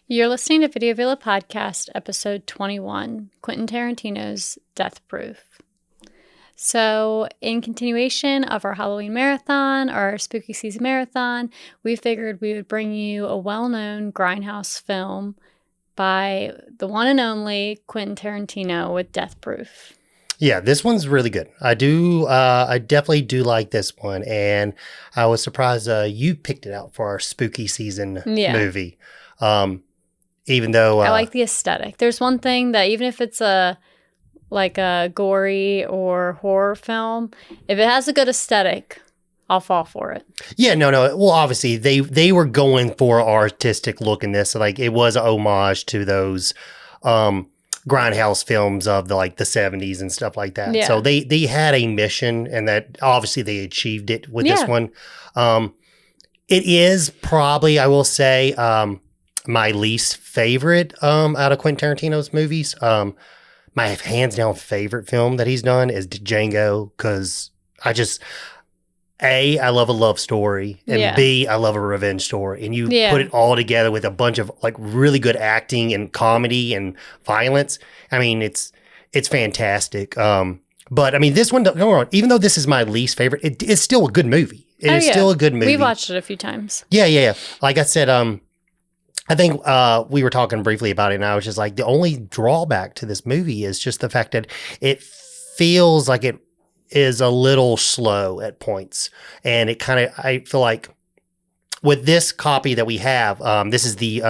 You're listening to Video Villa Podcast, episode 21, Quentin Tarantino's Death Proof. So, in continuation of our Halloween marathon, or our spooky season marathon, we figured we would bring you a well-known grindhouse film by the one and only Quentin Tarantino with Death Proof. Yeah, this one's really good. I definitely do like this one, and I was surprised you picked it out for our spooky season movie. Even though I like the aesthetic. There's one thing that even if it's a gory or horror film, if it has a good aesthetic, I'll fall for it. Yeah, no. Well, obviously they were going for an artistic look in this. Like it was an homage to those grindhouse films of the 70s and stuff like that. Yeah. So they had a mission, and that obviously they achieved it with this one. It is probably, I will say, my least favorite out of Quentin Tarantino's movies. My hands down favorite film that he's done is Django, because I love a love story, and B, I love a revenge story. And you put it all together with a bunch of really good acting and comedy and violence. I mean, it's fantastic. But I mean, this one, don't get me wrong, even though this is my least favorite, it is still a good movie. It is still a good movie. We watched it a few times. Yeah. Like I said, I think we were talking briefly about it, and I was just like, the only drawback to this movie is just the fact that it feels like it is a little slow at points. And it kind of, I feel like with this copy that we have, this is the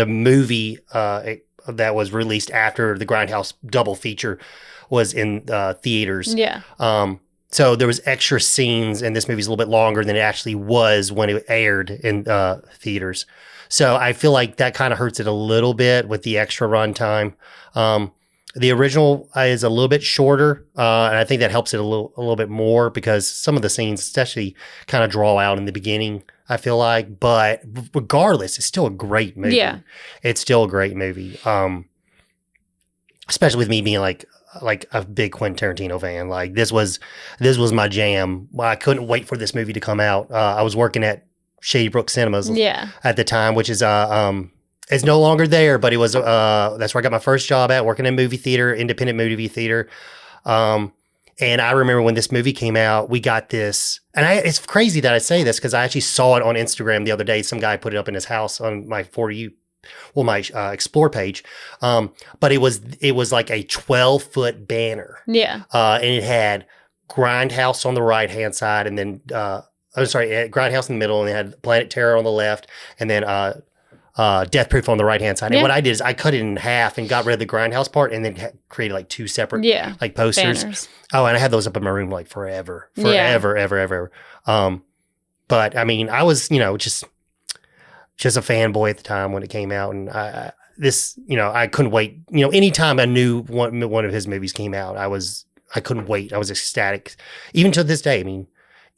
movie that was released after the Grindhouse double feature was in theaters. Yeah. So there was extra scenes, and this movie's a little bit longer than it actually was when it aired in theaters. So I feel like that kind of hurts it a little bit with the extra runtime. The original is a little bit shorter, and I think that helps it a little bit more because some of the scenes especially kind of draw out in the beginning, I feel like. But regardless, it's still a great movie. Yeah. It's still a great movie. Especially with me being like a big Quentin Tarantino fan. Like this was my jam. I couldn't wait for this movie to come out. I was working at Shady Brook Cinemas at the time, which is it's no longer there, but it was that's where I got my first job at, working in movie theater, independent movie theater. And I remember when this movie came out, we got this, and it's crazy that I say this because I actually saw it on Instagram the other day. Some guy put it up in his house on my my Explore page. But it was like a 12-foot banner. Yeah. And it had Grindhouse on the right-hand side, and then, it had Grindhouse in the middle, and it had Planet Terror on the left, and then Death Proof on the right-hand side. And what I did is I cut it in half and got rid of the Grindhouse part, and then created two separate posters. Banners. Oh, and I had those up in my room forever. Ever. But I mean, I was, just a fanboy at the time when it came out, and I couldn't wait. Anytime I knew one of his movies came out, I couldn't wait. I was ecstatic, even to this day. I mean,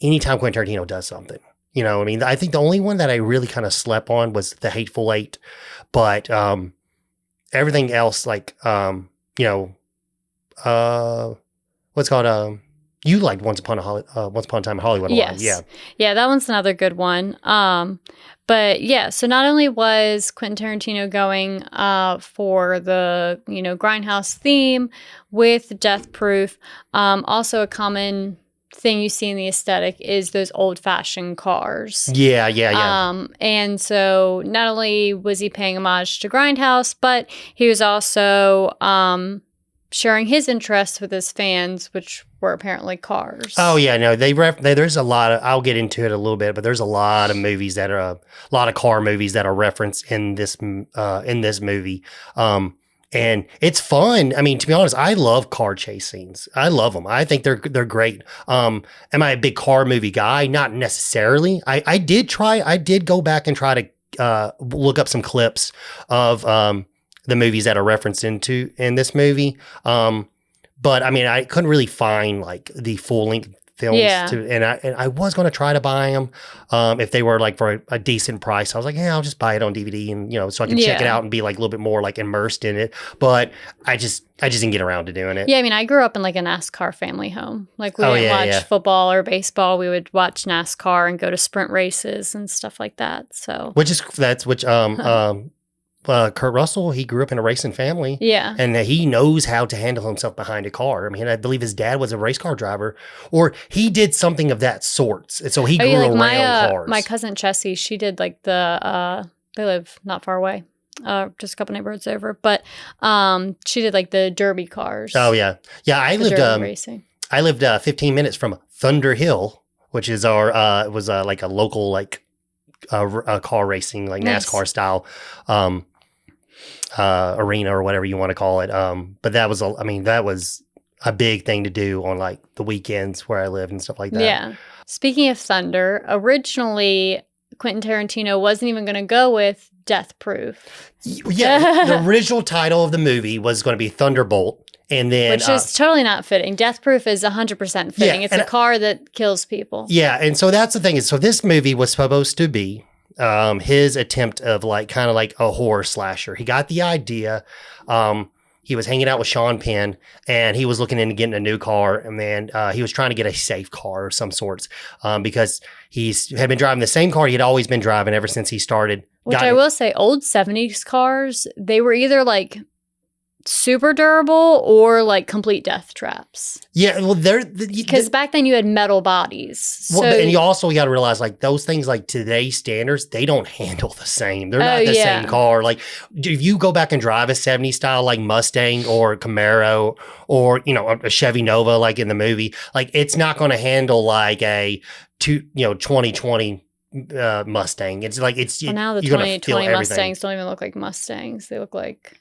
anytime Quentin Tarantino does something, I think the only one that I really kind of slept on was The Hateful Eight, but everything else, what's called you liked Once Upon a Time in Hollywood a lot. Yeah, that one's another good one. But yeah, so not only was Quentin Tarantino going for the, grindhouse theme with Death Proof, also a common thing you see in the aesthetic is those old-fashioned cars. Yeah. And so not only was he paying homage to Grindhouse, but he was also sharing his interests with his fans, which were apparently cars. Oh yeah, no, there's a lot of, I'll get into it a little bit, but there's a lot of movies that are a lot of car movies that are referenced in this movie. And it's fun. I mean, to be honest, I love car chase scenes. I love them. I think they're great. Am I a big car movie guy? Not necessarily. I did go back and try to look up some clips of the movies that are referenced in this movie. But I mean, I couldn't really find the full length films Yeah. too. And I was going to try to buy them if they were like for a decent price. I was like, yeah, I'll just buy it on DVD and, so I can check it out and be like a little bit more like immersed in it. But I just didn't get around to doing it. Yeah, I mean, I grew up in like a NASCAR family home. Like we didn't watch football or baseball. We would watch NASCAR and go to sprint races and stuff like that. So Kurt Russell, he grew up in a racing family. Yeah. And he knows how to handle himself behind a car. I mean, I believe his dad was a race car driver, or he did something of that sort. And so he grew around cars. My cousin Chessie, she did like they live not far away, just a couple neighborhoods over, but she did like the Derby cars. Oh, yeah. Yeah, I lived 15 minutes from Thunder Hill, which is like a local, like, car racing, like NASCAR style arena or whatever you want to call it. But that was a big thing to do on like the weekends where I live and stuff like that. Yeah. Speaking of Thunder, originally Quentin Tarantino wasn't even going to go with Death Proof. Yeah, the original title of the movie was going to be Thunderbolt. And then, which is totally not fitting. Death Proof is 100% fitting. It's a car that kills people. Yeah, and so that's the thing. So this movie was supposed to be his attempt of like kind of like a horror slasher. He got the idea. He was hanging out with Sean Penn, and he was looking into getting a new car, and then he was trying to get a safe car of some sorts because he had been driving the same car he had always been driving ever since he started. Which I will say, old 70s cars, they were either like super durable or like complete death traps. Yeah, well, because back then you had metal bodies. So, well, and you also got to realize like those things, like today's standards, they don't handle the same. They're not the same car. Like if you go back and drive a 70s style like Mustang or Camaro or a Chevy Nova like in the movie, like it's not going to handle like a 2020 Mustang. It's like now the 2020 Mustangs don't even look like Mustangs. They look like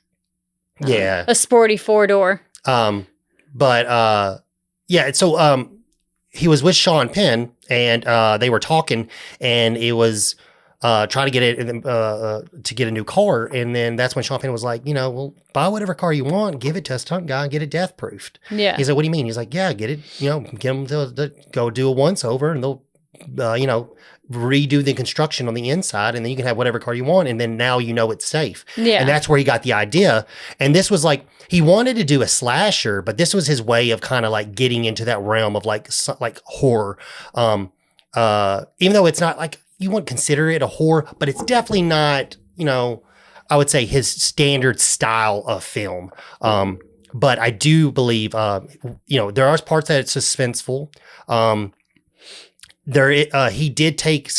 a sporty 4-door. So he was with Sean Penn, and they were talking, and it was trying to get it to get a new car, and then that's when Sean Penn was like, well, buy whatever car you want, give it to a stunt guy, and get it death proofed. Yeah. He's like, what do you mean? He's like, yeah, get it, get them to go do a once over, and they'll redo the construction on the inside, and then you can have whatever car you want, and then now it's safe. Yeah. And that's where he got the idea. And this was like, he wanted to do a slasher, but this was his way of kind of like getting into that realm of like horror. Even though it's not like, you wouldn't consider it a horror, but it's definitely not, I would say his standard style of film. But I do believe, there are parts that it's suspenseful. He did take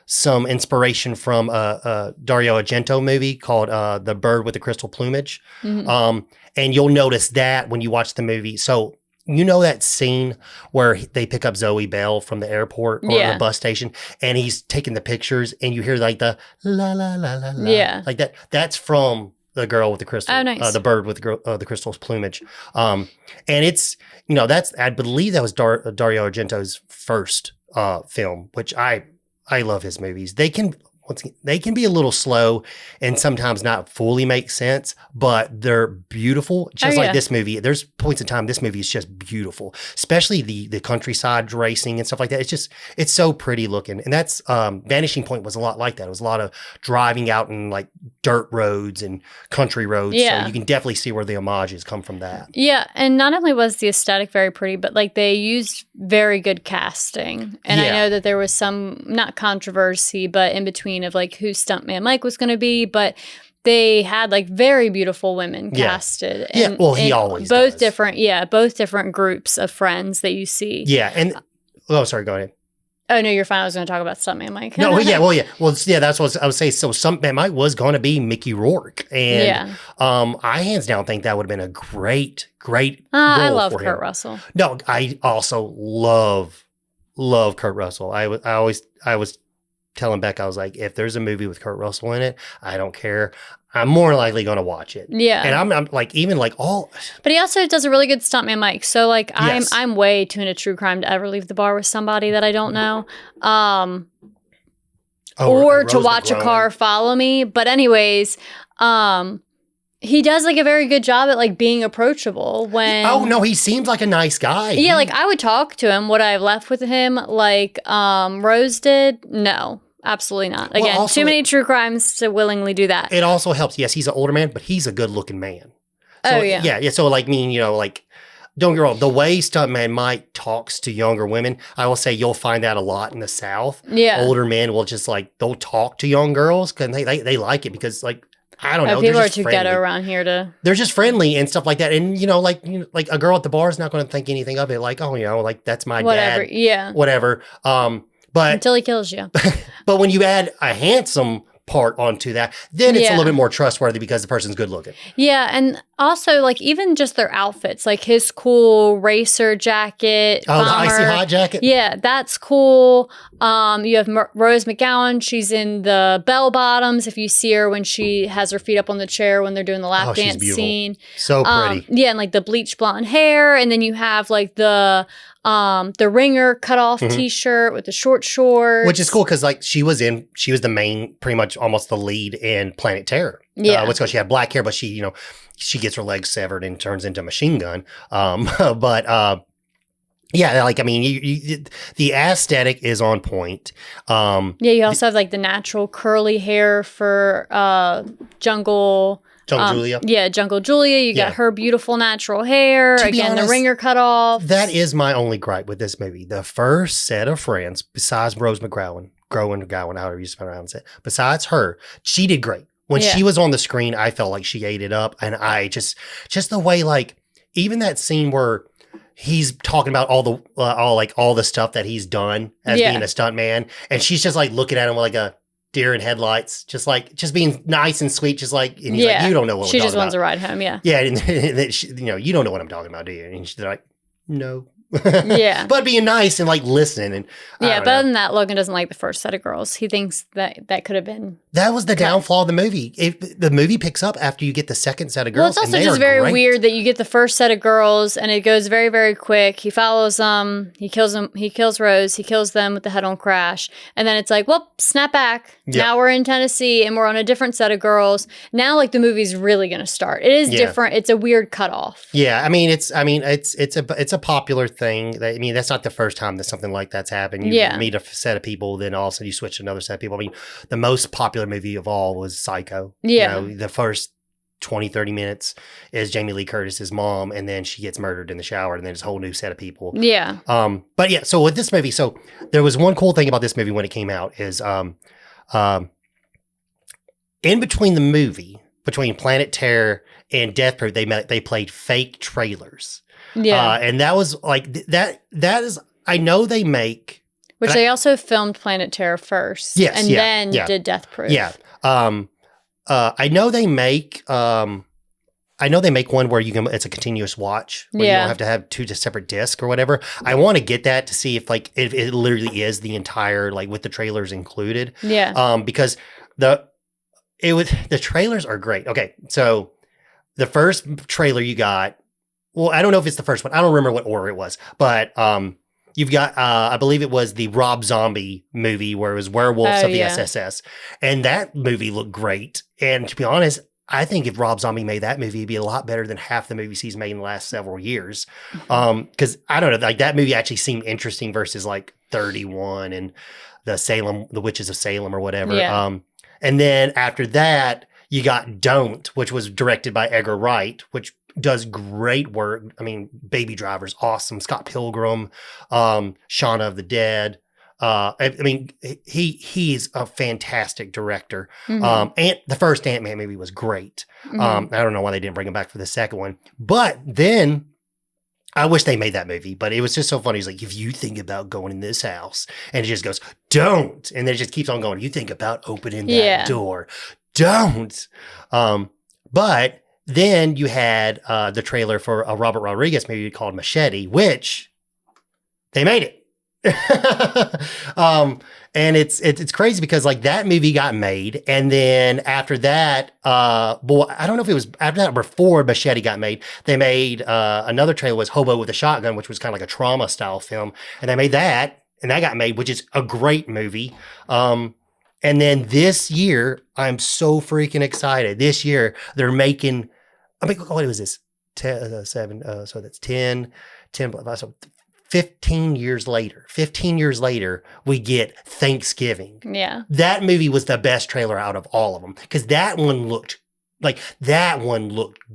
some inspiration from a Dario Argento movie called The Bird with the Crystal Plumage. Mm-hmm. And you'll notice that when you watch the movie. So that scene where they pick up Zoe Bell from the airport or the bus station, and he's taking the pictures, and you hear like the la la la la la, like that. That's from The Girl with the Crystal. Oh, nice. The Bird with the Crystal's Plumage. And it's I believe that was Dario Argento's first film, which I love his movies. They can be a little slow and sometimes not fully make sense, but they're beautiful. Just like this movie. There's points in time this movie is just beautiful, especially the countryside racing and stuff like that. It's so pretty looking. And that's Vanishing Point was a lot like that. It was a lot of driving out in like dirt roads and country roads. Yeah. So you can definitely see where the homages come from that. Yeah. And not only was the aesthetic very pretty, but like they used very good casting. And I know that there was some, not controversy, but in between of like who Stuntman Mike was going to be, but they had like very beautiful women casted. And, well, he always both does. Both different groups of friends that you see. Yeah, and sorry, go ahead. Oh no, you're fine. I was going to talk about Stuntman Mike. Well, that's what I was saying. So Stuntman Mike was going to be Mickey Rourke, and I hands down think that would have been a great role I love for him. Kurt Russell. No, I also love Kurt Russell. I was telling Becca, I was like, if there's a movie with Kurt Russell in it, I don't care. I'm more likely going to watch it. Yeah. And I'm like, even like all. But he also does a really good Stuntman Mike. So like I'm way too into true crime to ever leave the bar with somebody that I don't know. Or to watch a car follow me. But anyways, he does like a very good job at like being approachable when. Oh no, he seems like a nice guy. Yeah, like I would talk to him. Would I have left with him like Rose did? No, absolutely not. Again, Well, also too many true crimes to willingly do that. It also helps. Yes, he's an older man, but he's a good looking man. So, oh yeah. Yeah. So like like don't get me wrong, the way stuntman Mike talks to younger women, I will say you'll find that a lot in the South. Yeah. Older men will just like, they'll talk to young girls because they like it because like, I don't know. People are too ghetto around here to. They're just friendly and stuff like that. And like a girl at the bar is not going to think anything of it. Like, oh, like that's my whatever. dad. Yeah. Whatever. But until he kills you. But when you add a handsome part onto that, then it's a little bit more trustworthy because the person's good looking. Yeah, and also like even just their outfits, like his cool racer jacket. Oh, the icy hot jacket. Yeah, that's cool. You have Rose McGowan. She's in the bell bottoms. If you see her when she has her feet up on the chair when they're doing the lap dance scene, so pretty. Yeah, and like the bleach blonde hair, and then you have like the ringer cut off t-shirt with the short shorts, which is cool because like she was the main, pretty much almost the lead in Planet Terror. Yeah, because she had black hair, but she gets her legs severed and turns into a machine gun. Yeah, like I mean, the aesthetic is on point. Yeah, you also have like the natural curly hair for Jungle Julia. Yeah, Jungle Julia. You got her beautiful natural hair. Again, honest, the ringer cut off. That is my only gripe with this movie. The first set of friends, besides Rose McGowan, however you pronounce it, besides her, she did great. When she was on the screen, I felt like she ate it up. And I just the way, like, even that scene where he's talking about all the stuff that he's done as being a stuntman, and she's just like looking at him like a deer in headlights, just being nice and sweet, just like, and he's like, you don't know what she I'm talking about. She just wants a ride home, yeah. Yeah, and she, you don't know what I'm talking about, do you? And she's like, no. Yeah. But being nice and like listening. And yeah, but other than that, Logan doesn't like the first set of girls. He thinks that could have been. That was the downfall of the movie. The movie picks up after you get the second set of girls. Well, it's also just very weird that you get the first set of girls and it goes very, very quick. He follows them. He kills Rose. He kills them with the head-on crash. And then it's like, well, snap back. Yep. Now we're in Tennessee and we're on a different set of girls. Now, like, the movie's really going to start. It is different. It's a weird cutoff. Yeah, I mean, it's a popular thing. That's not the first time that something like that's happened. You meet a set of people, then all of a sudden you switch to another set of people. I mean, the most popular movie of all was Psycho. Yeah. The first 20, 30 minutes is Jamie Lee Curtis's mom, and then she gets murdered in the shower, and then it's a whole new set of people. Yeah. But yeah, so with this movie, so there was one cool thing about this movie when it came out is in between the movie, between Planet Terror and Death Proof, they played fake trailers. Yeah. And that was like, that is, I know they make. Which they also filmed Planet Terror first. Yes. And then did Death Proof. Yeah. I know they make one where it's a continuous watch where you don't have to have two separate discs or whatever. I want to get that to see if it literally is the entire, like, with the trailers included. Yeah. Because the trailers are great. Okay. So the first trailer you got, well, I don't know if it's the first one. I don't remember what order it was, but you've got, I believe it was the Rob Zombie movie where it was Werewolves of the SSS. And that movie looked great. And to be honest, I think if Rob Zombie made that movie, it'd be a lot better than half the movies he's made in the last several years. Because I don't know, like that movie actually seemed interesting versus like 31 and the Witches of Salem or whatever. Yeah. And then after that, you got Don't, which was directed by Edgar Wright, which does great work. I mean, Baby Driver's awesome. Scott Pilgrim, Shaun of the Dead. I mean, he's a fantastic director. Mm-hmm. And the first Ant-Man movie was great. Mm-hmm. I don't know why they didn't bring him back for the second one. But then I wish they made that movie, but it was just so funny. He's like, if you think about going in this house, and it just goes, don't. And then it just keeps on going. You think about opening that door. Don't. But then you had the trailer for a Robert Rodriguez movie called Machete, which they made it. And it's crazy because like that movie got made, and then after that, I don't know if it was after that or before Machete got made, they made another trailer was Hobo with a Shotgun, which was kind of like a trauma style film, and they made that, and that got made, which is a great movie. And then this year, I'm so freaking excited. This year, they're making I mean, what was this? 7, so that's 10, 10, so 15 years later. 15 years later, we get Thanksgiving. Yeah. That movie was the best trailer out of all of them because that one looked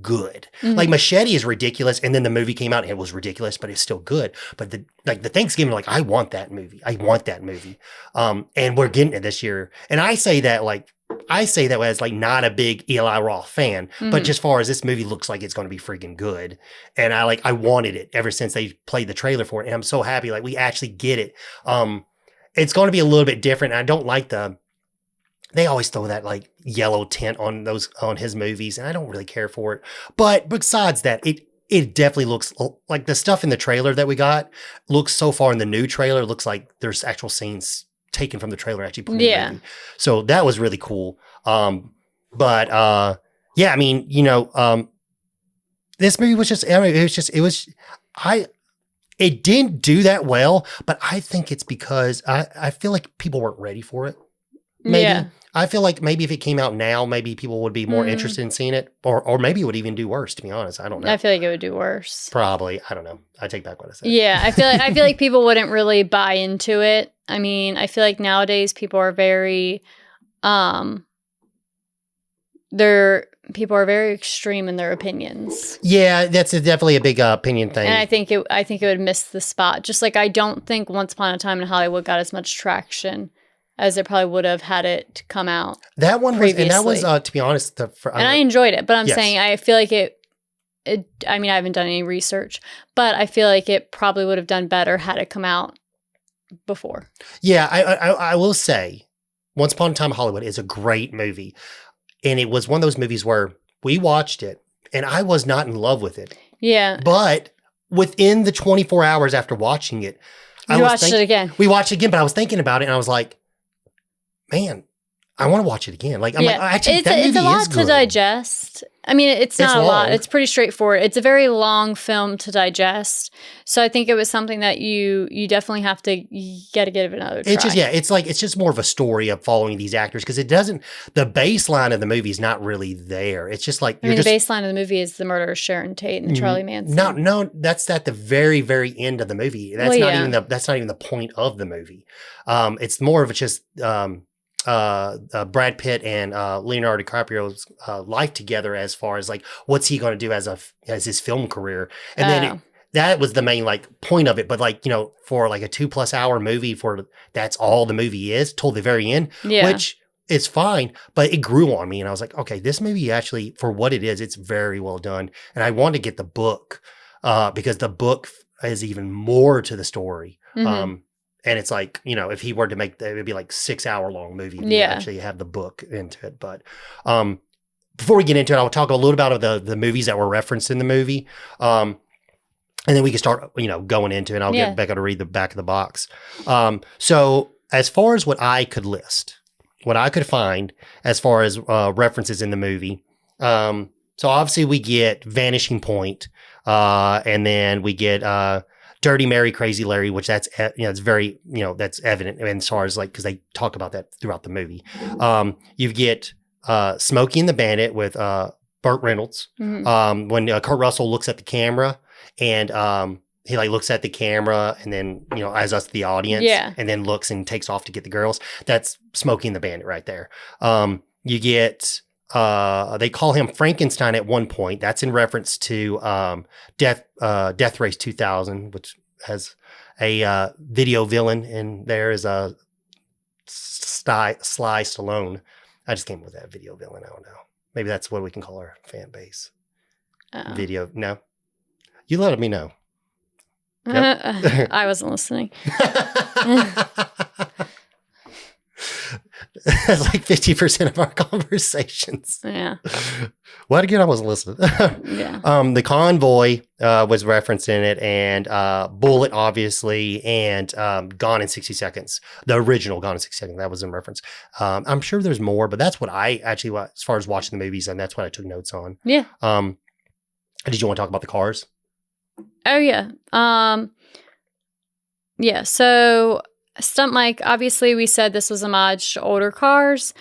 good. Mm-hmm. Like Machete is ridiculous, and then the movie came out and it was ridiculous, but it's still good. But the Thanksgiving, like I want that movie. And we're getting it this year. And I say that as like not a big Eli Roth fan, but just far as this movie looks like it's going to be freaking good. And I wanted it ever since they played the trailer for it. And I'm so happy like we actually get it. It's going to be a little bit different. I don't like they always throw that like yellow tint on his movies, and I don't really care for it. But besides that, it definitely looks like the stuff in the trailer that we got looks so far in the new trailer looks like there's actual scenes taken from the trailer actually put in the movie. So that was really cool. But I mean, this movie was just it didn't do that well, but I think it's because I feel like people weren't ready for it. Maybe. Yeah. I feel like maybe if it came out now, maybe people would be more interested in seeing it, or maybe it would even do worse. To be honest, I don't know. I feel like it would do worse. Probably, I don't know. I take back what I said. Yeah, I feel like people wouldn't really buy into it. I mean, I feel like nowadays people are very, people are very extreme in their opinions. Yeah, that's definitely a big opinion thing. And I think it would miss the spot. Just like I don't think Once Upon a Time in Hollywood got as much traction as it probably would have had it come out. That one was, and that was, to be honest, I enjoyed it, but I'm saying I feel like I mean, I haven't done any research, but I feel like it probably would have done better had it come out before. Yeah, I will say, Once Upon a Time in Hollywood is a great movie, and it was one of those movies where we watched it, and I was not in love with it. Yeah, but within the 24 hours after watching it, we watched it again. We watched it again, but I was thinking about it, and I was like, man, I want to watch it again. Like, I'm like, actually, that movie is good. It's a lot to digest. I mean, it's not a lot. It's pretty straightforward. It's a very long film to digest. So I think it was something that you definitely have to get to give it another try. It's just more of a story of following these actors because the baseline of the movie is not really there. It's just like, the baseline of the movie is the murder of Sharon Tate and Charlie Manson. No, that's at the very, very end of the movie. That's not even the point of the movie. It's more of just, Brad Pitt and Leonardo DiCaprio's life together as far as like what's he going to do as his film career, and then that was the main like point of it. But like for like a 2+ hour movie, that's all the movie is till the very end, which is fine. But it grew on me, and I was like, okay, this movie actually for what it is, it's very well done, and I want to get the book because the book is even more to the story. Mm-hmm. And it's like, if he were to make it would be like 6-hour long movie. You actually have the book into it. But before we get into it, I'll talk a little about the movies that were referenced in the movie. And then we can start, going into it. I'll get Becca to read the back of the box. So as far as what I could find as far as references in the movie. So obviously we get Vanishing Point, and then we get Dirty Mary, Crazy Larry, which that's, it's very, that's evident as far as like, because they talk about that throughout the movie. You get Smokey and the Bandit with Burt Reynolds. Mm-hmm. When Kurt Russell looks at the camera and he like looks at the camera and then, as us, the audience, and then looks and takes off to get the girls. That's Smokey and the Bandit right there. You get... they call him Frankenstein at one point. That's in reference to Death Race 2000, which has a video villain, and there is a Sly Stallone. I just came up with that video villain. I don't know. Maybe that's what we can call our fan base. Video. No, you let me know. Nope. I wasn't listening. That's like 50% of our conversations. Yeah. What again? I wasn't listening. The Convoy was referenced in it, and Bullet, obviously, and Gone in 60 Seconds. The original Gone in 60 Seconds, that was in reference. I'm sure there's more, but that's what I actually, as far as watching the movies, and that's what I took notes on. Yeah. Did you want to talk about the cars? Oh, yeah. So... Stunt Mike, obviously we said this was homage to older cars.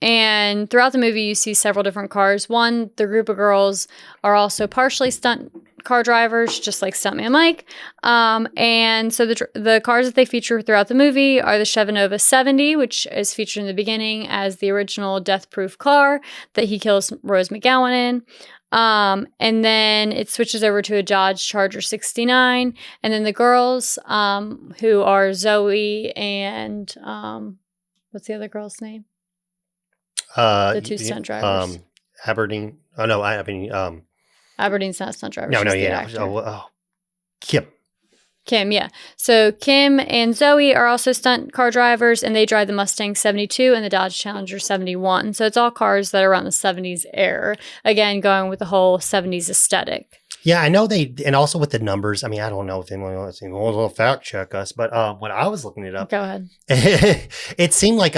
And throughout the movie, you see several different cars. One, the group of girls are also partially stunt car drivers, just like Stuntman Mike. And so the cars that they feature throughout the movie are the Chevy Nova 70, which is featured in the beginning as the original death-proof car that he kills Rose McGowan in. And then it switches over to a Dodge Charger 69. And then the girls, who are Zoe and what's the other girl's name? The two stunt drivers. Aberdeen. Oh no, Aberdeen's not a stunt driver. No, yeah. Kim, yeah. So Kim and Zoe are also stunt car drivers, and they drive the Mustang 72 and the Dodge Challenger 71. So it's all cars that are around the 70s era. Again, going with the whole 70s aesthetic. Yeah, I know and also with the numbers. I mean, I don't know if anyone wants to fact check us, but when I was looking it up, go ahead. It seemed like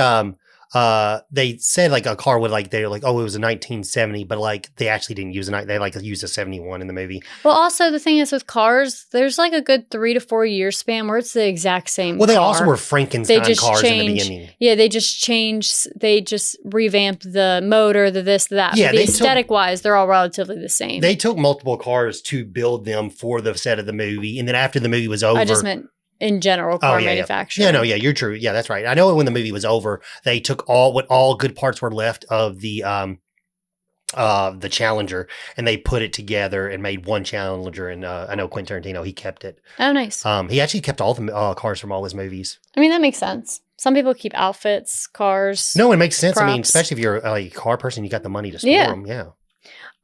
they said like a car would they're like, oh, it was a 1970, but like they actually didn't use they used a 71 in the movie. Well, also the thing is with cars, there's like a good 3 to 4 year span where it's the exact same. Well, they also were Frankenstein cars in the beginning. Yeah, they just revamped the motor, the this, the that. Yeah, but aesthetic wise, they're all relatively the same. They took multiple cars to build them for the set of the movie, and then after the movie was over, I just meant in general, car manufacturing. Yeah, you're true. Yeah, that's right. I know when the movie was over, they took all good parts were left of the Challenger, and they put it together and made one Challenger. And I know Quentin Tarantino, he kept it. Oh, nice. He actually kept all the cars from all his movies. I mean, that makes sense. Some people keep outfits, cars. No, it makes sense. Props. I mean, especially if you're a car person, you got the money to store them. Yeah.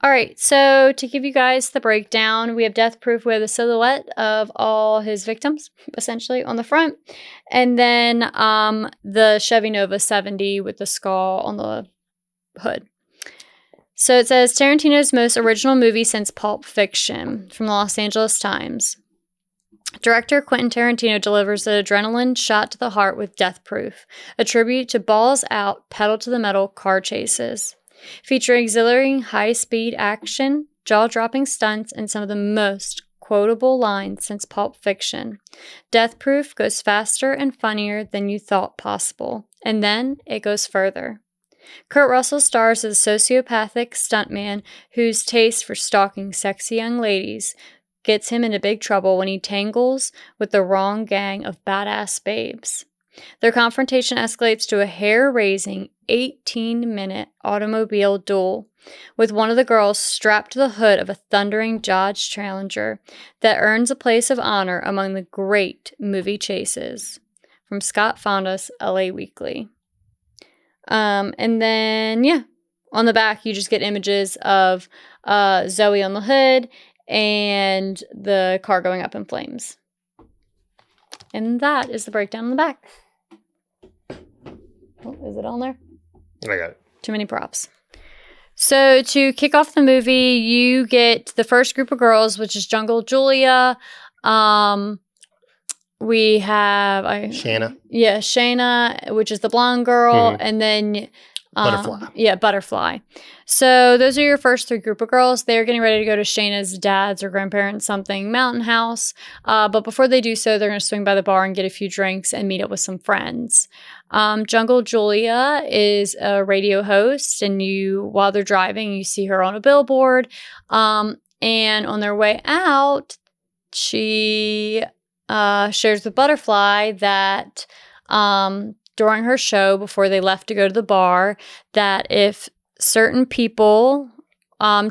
All right, so to give you guys the breakdown, we have Death Proof with a silhouette of all his victims, essentially, on the front. And then the Chevy Nova 70 with the skull on the hood. So it says, Tarantino's most original movie since Pulp Fiction, from the Los Angeles Times. Director Quentin Tarantino delivers an adrenaline shot to the heart with Death Proof, a tribute to balls-out, pedal-to-the-metal car chases. Featuring exhilarating high-speed action, jaw-dropping stunts, and some of the most quotable lines since Pulp Fiction. Death Proof goes faster and funnier than you thought possible, and then it goes further. Kurt Russell stars as a sociopathic stuntman whose taste for stalking sexy young ladies gets him into big trouble when he tangles with the wrong gang of badass babes. Their confrontation escalates to a hair-raising 18-minute automobile duel, with one of the girls strapped to the hood of a thundering Dodge Challenger that earns a place of honor among the great movie chases. From Scott Fonda's LA Weekly. And then, on the back, you just get images of Zoe on the hood and the car going up in flames. And that is the breakdown on the back. Oh, is it on there? I got it. Too many props. So to kick off the movie, you get the first group of girls, which is Jungle Julia. We have Shanna. Yeah, Shayna, which is the blonde girl, and then Butterfly. Yeah, Butterfly. So those are your first 3 group of girls. They're getting ready to go to Shayna's dad's or grandparents' something mountain house. But before they do so, they're going to swing by the bar and get a few drinks and meet up with some friends. Jungle Julia is a radio host, and while they're driving, you see her on a billboard. And on their way out, she shares with Butterfly that during her show, before they left to go to the bar, that if certain people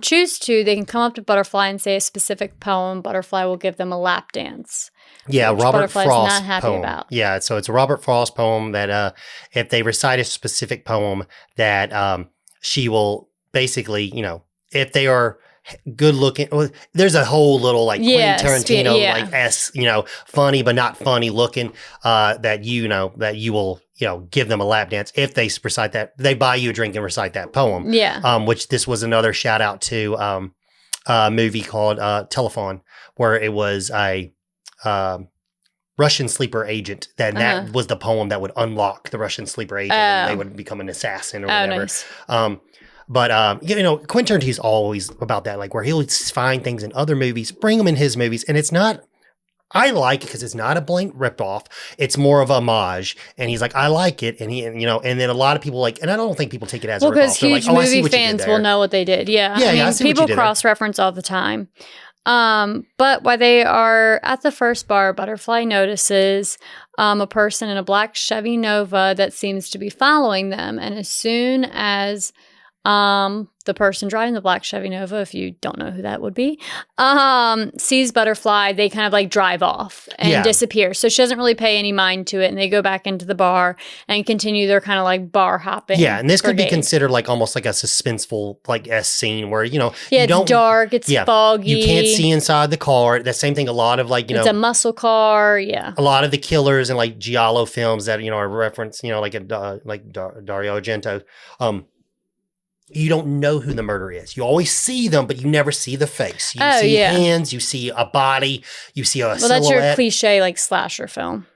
choose to, they can come up to Butterfly and say a specific poem. Butterfly will give them a lap dance. Yeah, Robert Frost not happy poem. About. Yeah, so it's a Robert Frost poem that if they recite a specific poem, that she will basically, if they are good looking, there's a whole little Quentin Tarantino funny but not funny looking that you will give them a lap dance if they recite that. They buy you a drink and recite that poem. Yeah. Which this was another shout out to a movie called Telephone, where it was a Russian sleeper agent that was the poem that would unlock the Russian sleeper agent and they would become an assassin or whatever. Nice. But Quentin Tarantino's always about that, where he'll find things in other movies, bring them in his movies, and it's not I like it because it's not a blatant ripoff. It's more of a homage. And he's like, I like it. And and then a lot of people and I don't think people take it as a ripoff. Well, because huge like, movie fans will know what they did. Yeah. Yeah, I mean, I see what you people did there. cross-reference all the time. But while they are at the first bar, Butterfly notices a person in a black Chevy Nova that seems to be following them. And as soon as the person driving the black Chevy Nova, if you don't know who that would be, sees Butterfly, they kind of drive off and disappear. So she doesn't really pay any mind to it. And they go back into the bar and continue their kind of bar hopping. Yeah. And this could be considered almost like a suspenseful scene where, you it's dark, it's foggy. You can't see inside the car. The same thing, a lot of it's a muscle car. Yeah. A lot of the killers and giallo films that, are referenced, like Dario Argento, you don't know who the murderer is. You always see them, but you never see the face. You see hands, you see a body, you see a silhouette. That's your cliche slasher film.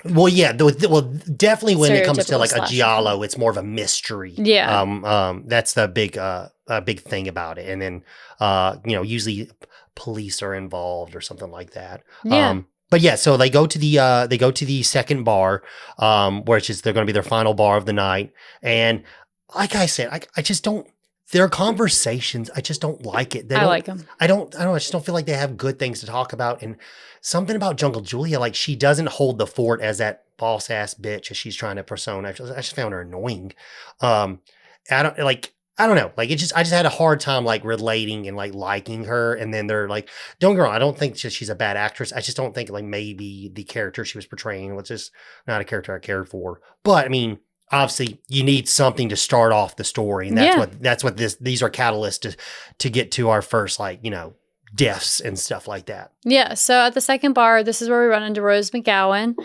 Well, yeah. Definitely when it comes to a giallo, it's more of a mystery. Yeah. That's the big thing about it. And then, usually police are involved or something like that. Yeah. But yeah, so they go to the second bar, which is they're going to be their final bar of the night. And like I said, I just don't. Their conversations, I just don't like it. I like them. I don't. I just don't feel like they have good things to talk about. And something about Jungle Julia, she doesn't hold the fort as that boss ass bitch as she's trying to persona. I just found her annoying. I don't know. I just had a hard time relating and liking her. And then they're don't get me wrong, I don't think she's a bad actress. I just don't think maybe the character she was portraying was just not a character I cared for. But I mean, obviously you need something to start off the story. And that's what these are catalysts to get to our first deaths and stuff like that. Yeah. So at the second bar, this is where we run into Rose McGowan.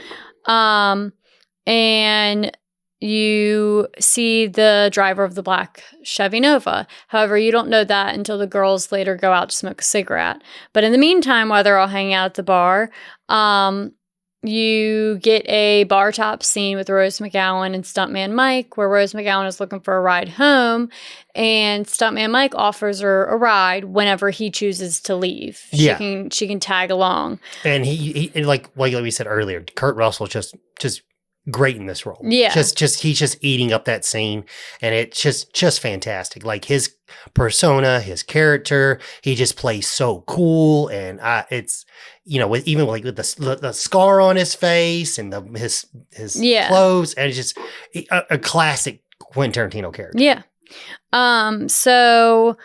And you see the driver of the black Chevy Nova. However, you don't know that until the girls later go out to smoke a cigarette. But in the meantime, while they're all hanging out at the bar, you get a bar top scene with Rose McGowan and Stuntman Mike, where Rose McGowan is looking for a ride home, and Stuntman Mike offers her a ride whenever he chooses to leave. She can tag along. And he like we said earlier, Kurt Russell just great in this role. Yeah. He's just eating up that scene, and it's just fantastic. His persona, his character, he just plays so cool, and it's with the scar on his face and his clothes, and it's just a classic Quentin Tarantino character. Yeah. So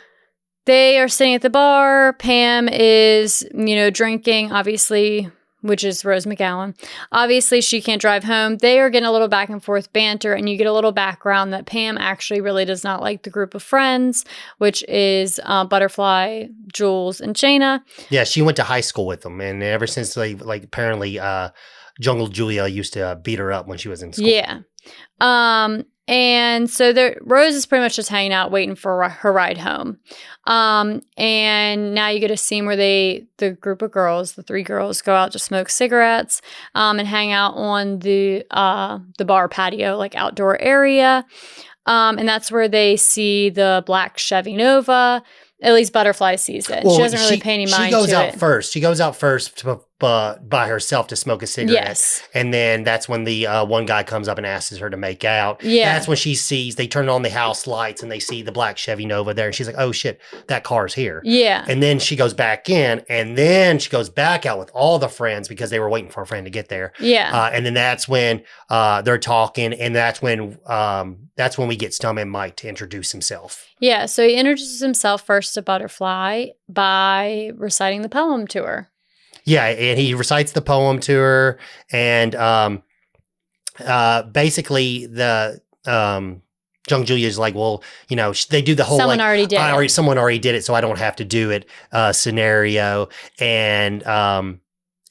they are sitting at the bar. Pam is drinking, obviously, which is Rose McGowan. Obviously, she can't drive home. They are getting a little back and forth banter, and you get a little background that Pam actually really does not like the group of friends, which is Butterfly, Jules, and Shayna. Yeah, she went to high school with them, and ever since they apparently Jungle Julia used to beat her up when she was in school. Yeah. And so Rose is pretty much just hanging out, waiting for her ride home. And now you get a scene where the group of girls, the three girls, go out to smoke cigarettes, and hang out on the bar patio, outdoor area. And that's where they see the black Chevy Nova. At least Butterfly sees it. Well, she doesn't really pay any mind to it. She goes out first by herself to smoke a cigarette. Yes. And then that's when the one guy comes up and asks her to make out. Yeah. That's when they turn on the house lights and they see the black Chevy Nova there. And she's like, oh shit, that car's here. Yeah. And then she goes back in, and then she goes back out with all the friends because they were waiting for a friend to get there. Yeah. And then that's when they're talking, and that's when we get Stuntman Mike to introduce himself. Yeah, so he introduces himself first to Butterfly by reciting the poem to her. Yeah, and he recites the poem to her, and basically the Jungle Julia's like, well, they do the whole someone already did it. Someone already did it, so I don't have to do it scenario, and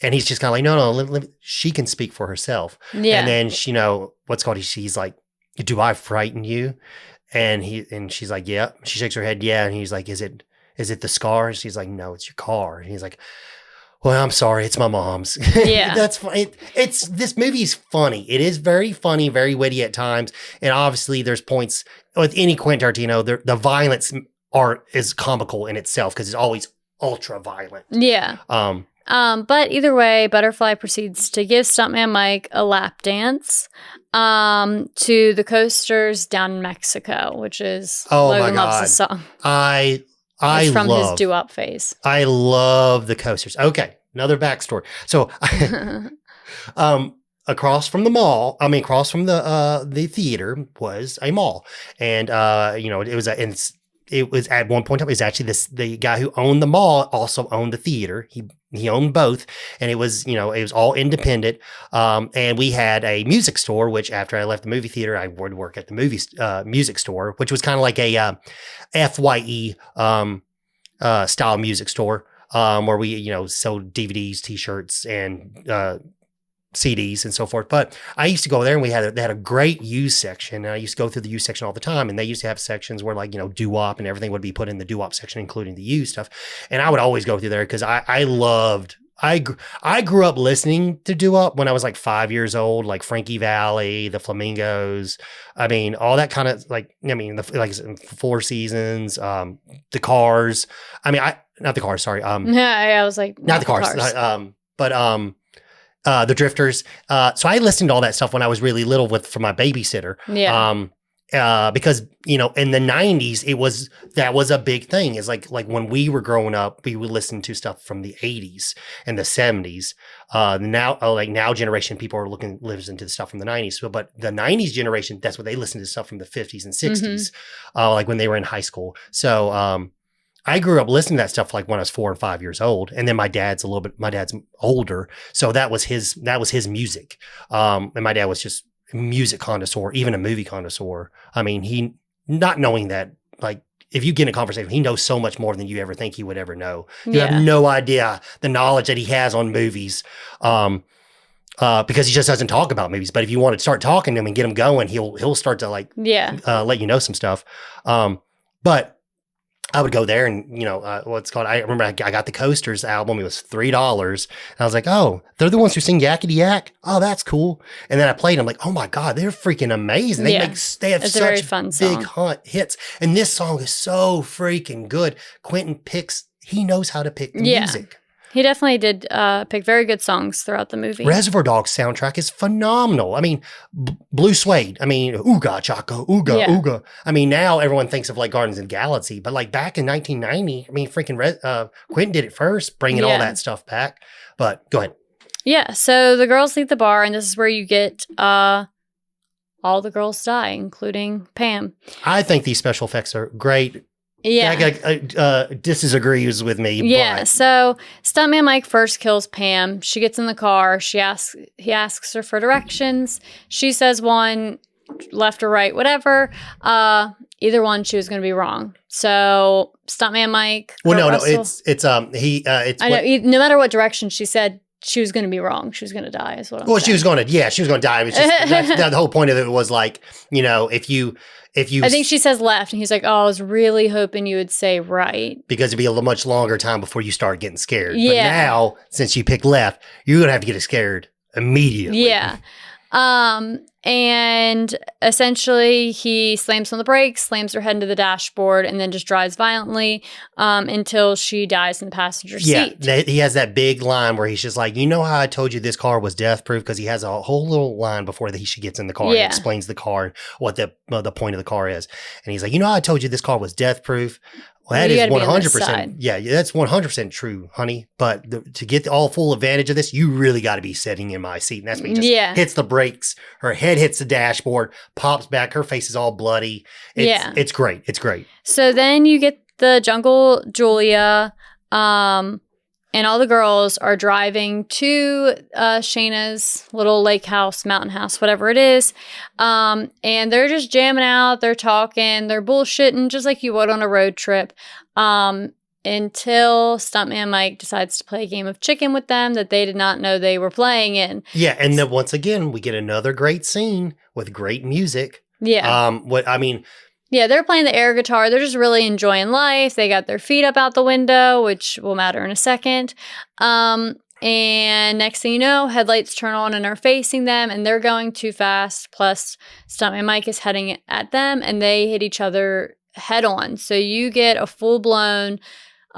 he's just kind of like, no, she can speak for herself. Yeah, and then she's like, do I frighten you? And she's like, yeah. She shakes her head, yeah. And he's like, is it the scars? She's like, no, it's your car. And he's like, well, I'm sorry, it's my mom's. Yeah. That's fine. This movie is funny. It is very funny, very witty at times. And obviously there's points with any Quentin Tarantino, the violence is comical in itself because it's always ultra violent. Yeah. But either way, Butterfly proceeds to give Stuntman Mike a lap dance to the coasters down in Mexico, which is Logan loves this song. It's from his doo-wop phase. I love the coasters. Okay, another backstory. So, across from the mall, across from the theater was a mall, and it was at one point in time, it was actually the guy who owned the mall also owned the theater. He owned both, and it was all independent. And we had a music store, which after I left the movie theater, I would work at the music store, which was kind of like a FYE style music store, where we sold DVDs, T-shirts, and CDs and so forth. But I used to go there, and they had a great used section, and I used to go through the used section all the time, and they used to have sections where doo-wop and everything would be put in the doo-wop section, including the used stuff. And I would always go through there because I grew up listening to doo-wop when I was like 5 years old, like Frankie Valli, the Flamingos. All that kind of the Four Seasons, the Cars. Not the Cars, sorry. I was like, not the Cars. The Drifters. So I listened to all that stuff when I was really little for my babysitter. Yeah. Because in the 90s that was a big thing. It's like when we were growing up, we would listen to stuff from the 80s and the 70s. Now generation people are listening to the stuff from the 90s. So, but the 90s generation, that's what they listened to stuff from the 50s and 60s, like when they were in high school. So I grew up listening to that stuff like when I was 4 and 5 years old, and then my dad's older, so that was his music. And my dad was just a music connoisseur, even a movie connoisseur. He, not knowing that, like, if you get in a conversation, he knows so much more than you ever think he would ever know. You have no idea the knowledge that he has on movies, because he just doesn't talk about movies. But if you want to start talking to him and get him going, he'll start to let you know some stuff. But I would go there and, what's called, I remember I got the Coasters album. It was $3. And I was like, oh, they're the ones who sing Yakety Yak. Oh, that's cool. And then I played, I'm like, oh my God, they're freaking amazing. They have such big hits. And this song is so freaking good. Quentin he knows how to pick the music. He definitely did pick very good songs throughout the movie. Reservoir Dogs soundtrack is phenomenal. Blue Suede. Ooga Chaka, Ooga, Ooga. Now everyone thinks of like Guardians of the Galaxy, but like back in 1990, Quentin did it first, bringing all that stuff back. But go ahead. Yeah, so the girls leave the bar, and this is where you get all the girls die, including Pam. I think these special effects are great. Yeah. Disagrees with me. Yeah. So Stuntman Mike first kills Pam. She gets in the car. He asks her for directions. She says one, left or right, whatever. Either one, she was going to be wrong. So Stuntman Mike. Well, no, it's I know. No matter what direction she said, she was going to be wrong. She was going to die, is what I'm saying. She was going to die. It was just, the whole point of it was like, if you. I think she says left, and he's like, oh, I was really hoping you would say right. Because it'd be a much longer time before you start getting scared. Yeah. But now, since you picked left, you're going to have to get scared immediately. Yeah. And essentially he slams on the brakes, slams her head into the dashboard, and then just drives violently until she dies in the passenger seat. Yeah, he has that big line where he's just like, you know how I told you this car was death proof? Because he has a whole little line before she gets in the car and explains the car and what the point of the car is. And he's like, you know how I told you this car was death proof? Well, that is 100%. Yeah, that's 100% true, honey. But to get all full advantage of this, you really got to be sitting in my seat. And that's when he just hits the brakes. Her head hits the dashboard, pops back. Her face is all bloody. It's great. It's great. So then you get the Jungle Julia, and all the girls are driving to Shayna's little lake house, mountain house, whatever it is. And they're just jamming out. They're talking. They're bullshitting just like you would on a road trip. Until Stuntman Mike decides to play a game of chicken with them that they did not know they were playing in. Yeah. And then once again, we get another great scene with great music. Yeah. Yeah, they're playing the air guitar. They're just really enjoying life. They got their feet up out the window, which will matter in a second. And next thing you know, headlights turn on and are facing them, and they're going too fast. Plus, Stuntman Mike is heading at them, and they hit each other head on. So you get a full-blown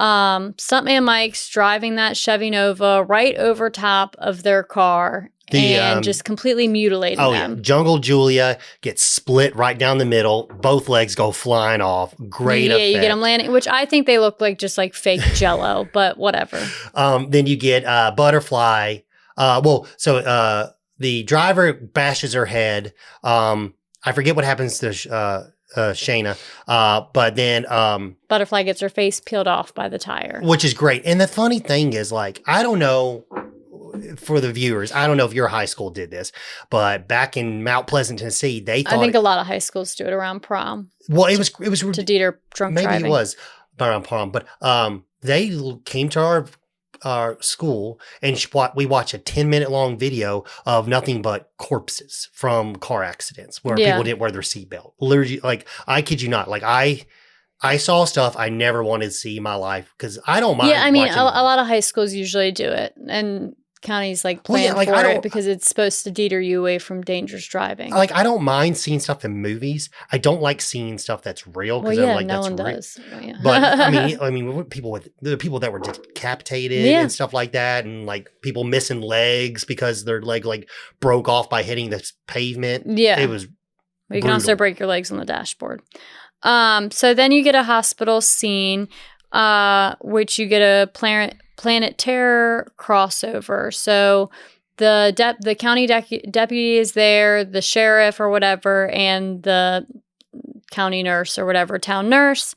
Stuntman Mike's driving that Chevy Nova right over top of their car and just completely mutilating them. Yeah. Jungle Julia gets split right down the middle. Both legs go flying off. Great effect. You get them landing, which I think they look like just like fake Jello, but whatever. Then you get Butterfly. The driver bashes her head. I forget what happens to Shayna. But then Butterfly gets her face peeled off by the tire. Which is great. And the funny thing is, like, I don't know for the viewers, I don't know if your high school did this, but back in Mount Pleasant, Tennessee, they thought, I think a lot of high schools do it around prom. Well, it was to deter drunk driving. Maybe it was around prom, but they came to our school and we watched a 10-minute long video of nothing but corpses from car accidents where people didn't wear their seatbelt. Literally, like, I kid you not, like I saw stuff I never wanted to see in my life because I don't mind. Yeah, I mean, a lot of high schools usually do it, and counties like plan for it because it's supposed to deter you away from dangerous driving. Like, I don't mind seeing stuff in movies. I don't like seeing stuff that's real because I'm like, no that's one real. does. Yeah. But I mean, the people that were decapitated and stuff like that, and like people missing legs because their leg like broke off by hitting the pavement. Yeah, it was. But you can also break your legs on the dashboard. So then you get a hospital scene, which you get a Planet Terror crossover. So the county deputy is there, the sheriff or whatever, and the county nurse or whatever, town nurse.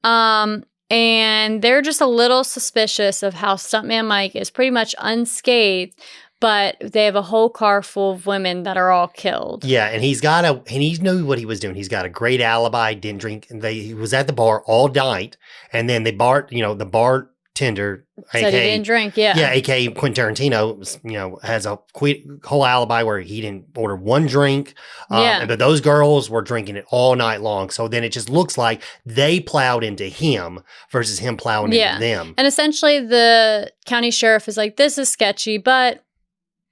And they're just a little suspicious of how Stuntman Mike is pretty much unscathed, but they have a whole car full of women that are all killed. Yeah, and he knew what he was doing. He's got a great alibi, didn't drink, and he was at the bar all night, and then the bartender said he didn't drink, aka Quentin Tarantino, has a whole alibi where he didn't order one drink. But those girls were drinking it all night long. So then it just looks like they plowed into him versus him plowing into them. And essentially the county sheriff is like, this is sketchy, but